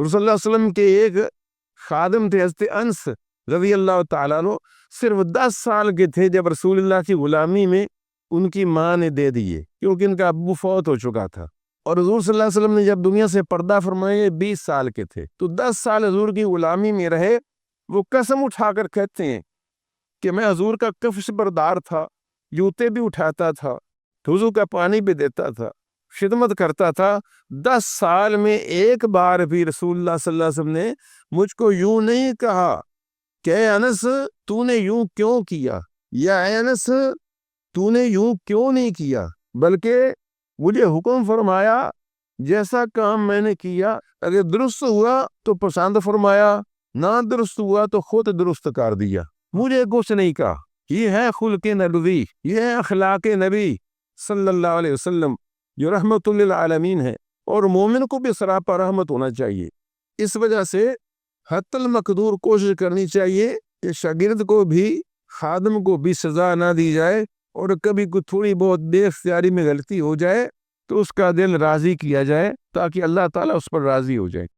رسول اللہ علیہ وسلم کے ایک خادم تھے حضرت انس رضی اللہ تعالیٰ عنہ، صرف 10 سال کے تھے جب رسول اللہ کی غلامی میں ان کی ماں نے دے دیے، کیونکہ ان کا ابو فوت ہو چکا تھا۔ اور حضور صلی اللہ علیہ وسلم نے جب دنیا سے پردہ فرمائے 20 سال کے تھے، تو 10 سال حضور کی غلامی میں رہے۔ وہ قسم اٹھا کر کہتے ہیں کہ میں حضور کا کفش بردار تھا، جوتے بھی اٹھاتا تھا، وضو کا پانی بھی دیتا تھا، خدمت کرتا تھا۔ 10 سال میں ایک بار بھی رسول اللہ صلی اللہ علیہ وسلم نے مجھ کو یوں نہیں کہا کہ اے انس تو نے یوں کیوں کیا، یا اے انس تو نے یوں کیوں نہیں کیا، بلکہ مجھے حکم فرمایا جیسا کام میں نے کیا، اگر درست ہوا تو پسند فرمایا، نہ درست ہوا تو خود درست کر دیا، مجھے کچھ نہیں کہا۔ یہ ہے خلق نبوی، یہ ہے اخلاق نبی صلی اللہ علیہ وسلم جو رحمت للعالمین ہے، اور مومن کو بھی سراپا رحمت ہونا چاہیے۔ اس وجہ سے حتی المقدور کوشش کرنی چاہیے کہ شاگرد کو بھی، خادم کو بھی سزا نہ دی جائے، اور کبھی کوئی تھوڑی بہت بے اختیاری میں غلطی ہو جائے تو اس کا دل راضی کیا جائے تاکہ اللہ تعالیٰ اس پر راضی ہو جائے۔